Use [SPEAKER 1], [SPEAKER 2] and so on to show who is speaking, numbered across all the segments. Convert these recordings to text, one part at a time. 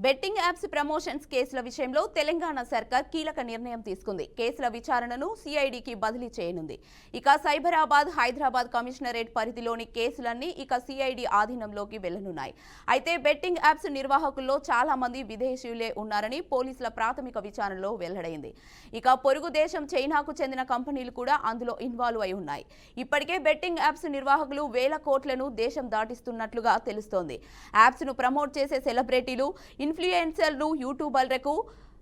[SPEAKER 1] Betting apps promotions కేసుల విషయంలో తెలంగాణ సర్కార్ కీలక నిర్ణయం తీసుకుంది. కేసుల విచారణను సిఐడికి బదిలీ చేయనుంది. ఇక సైబరాబాద్, హైదరాబాద్ కమిషనరేట్ పరిధిలోని కేసులన్నీ ఇక సిఐడి ఆధీనంలోకి వెళ్లనున్నాయి. అయితే బెట్టింగ్ యాప్స్ నిర్వాహకుల్లో చాలా మంది విదేశీయులే ఉన్నారని పోలీసుల ప్రాథమిక విచారణలో వెల్లడైంది. ఇక పొరుగు దేశం చైనాకు చెందిన కంపెనీలు కూడా అందులో ఇన్వాల్వ్ అయి ఉన్నాయి. ఇప్పటికే బెట్టింగ్ యాప్స్ నిర్వాహకులు వేల కోట్లను దేశం దాటిస్తున్నట్లుగా తెలుస్తోంది. యాప్స్ ను ప్రమోట్ చేసే సెలబ్రిటీలు, ఇన్ఫ్లుయెన్సర్లు, యూట్యూబర్లకు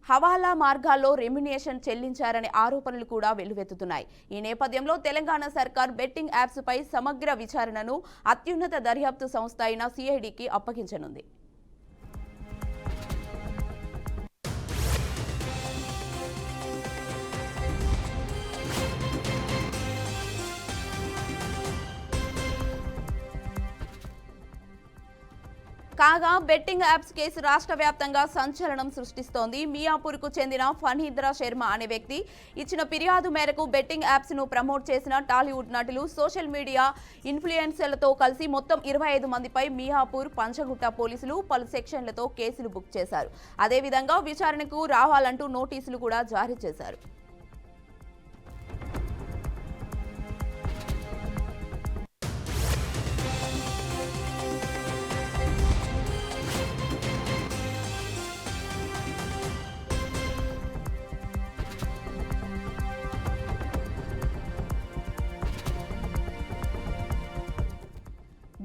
[SPEAKER 1] హవాలా మార్గాల్లో రెమ్యునేషన్ చెల్లించారనే ఆరోపణలు కూడా వెల్లువెత్తుతున్నాయి. ఈ నేపథ్యంలో తెలంగాణ సర్కార్ బెట్టింగ్ యాప్స్ పై సమగ్ర విచారణను అత్యున్నత దర్యాప్తు సంస్థ అయిన సిఐడికి అప్పగించనుంది. కాగా బెట్టింగ్ యాప్స్ కేసు రాష్ట్ర వ్యాప్తంగా సంచలనం సృష్టిస్తోంది. మియాపూర్కు చెందిన ఫణీంద్ర శర్మ అనే వ్యక్తి ఇచ్చిన ఫిర్యాదు మేరకు బెట్టింగ్ యాప్స్ ను ప్రమోట్ చేసిన టాలీవుడ్ నటులు, సోషల్ మీడియా ఇన్ఫ్లుయెన్సర్లతో కలిసి మొత్తం 25 మందిపై మియాపూర్, పంచగుట్ట పోలీసులు పలు సెక్షన్లతో కేసులు బుక్ చేశారు. అదేవిధంగా విచారణకు రావాలంటూ నోటీసులు కూడా జారీ చేశారు.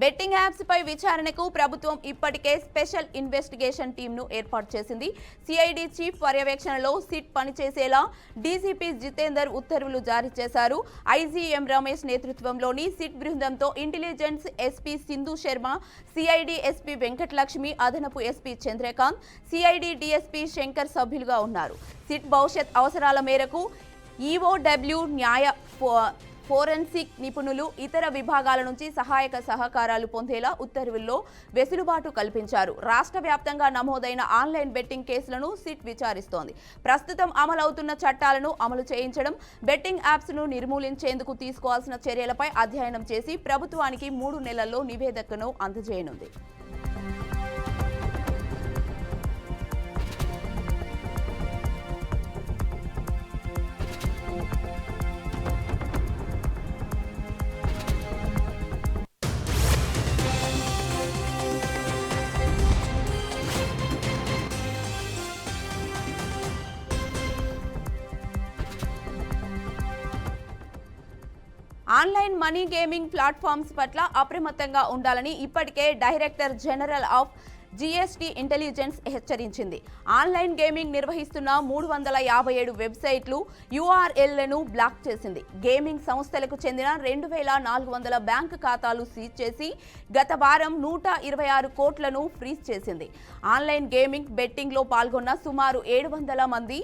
[SPEAKER 1] బెట్టింగ్ యాప్స్ పై విచారణకు ప్రభుత్వం ఇప్పటికే స్పెషల్ ఇన్వెస్టిగేషన్ టీంను ఏర్పాటు చేసింది. సిఐడి చీఫ్ పర్యవేక్షణలో సిట్ పనిచేసేలా డీజీపీ జితేందర్ ఉత్తర్వులు జారీ చేశారు. ఐజీఎం రమేష్ నేతృత్వంలోని సిట్ బృందంతో intelligence SP Sindhu Sharma, CID SP Venkatalakshmi, అదనపు SP Chandrakanth, CID DSP Shankar సభ్యులుగా ఉన్నారు. సిట్ భవిష్యత్ అవసరాల మేరకు ఈఓడబ్ల్యూ, న్యాయ, ఫోరెన్సిక్ నిపుణులు, ఇతర విభాగాల నుంచి సహాయక సహకారాలు పొందేలా ఉత్తర్వుల్లో వెసులుబాటు కల్పించారు. రాష్ట్ర వ్యాప్తంగా నమోదైన ఆన్లైన్ బెట్టింగ్ కేసులను సిట్ విచారిస్తోంది. ప్రస్తుతం అమలవుతున్న చట్టాలను అమలు చేయించడం, బెట్టింగ్ యాప్స్ ను నిర్మూలించేందుకు తీసుకోవాల్సిన చర్యలపై అధ్యయనం చేసి ప్రభుత్వానికి 3 నెలల్లో నివేదికను అందజేయనుంది. ఆన్లైన్ మనీ గేమింగ్ ప్లాట్ఫామ్స్ పట్ల అప్రమత్తంగా ఉండాలని ఇప్పటికే director general of GST intelligence హెచ్చరించింది. ఆన్లైన్ గేమింగ్ నిర్వహిస్తున్న 357 వెబ్సైట్లు, యూఆర్ఎల్లను బ్లాక్ చేసింది. గేమింగ్ సంస్థలకు చెందిన 2400 బ్యాంకు ఖాతాలు సీజ్ చేసి గత వారం 126 కోట్లను ఫ్రీజ్ చేసింది. ఆన్లైన్ గేమింగ్, బెట్టింగ్లో పాల్గొన్న సుమారు 700 మంది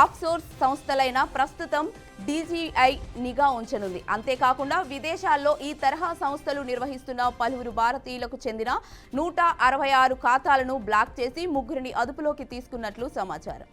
[SPEAKER 1] ఆఫ్సోర్స్ సంస్థలైన ప్రస్తుతం డీజీఐ నిఘా ఉంచనుంది. అంతేకాకుండా విదేశాల్లో ఈ తరహా సంస్థలు నిర్వహిస్తున్న పలువురు భారతీయులకు చెందిన 166 ఖాతాలను బ్లాక్ చేసి 3 అదుపులోకి తీసుకున్నట్లు సమాచారం.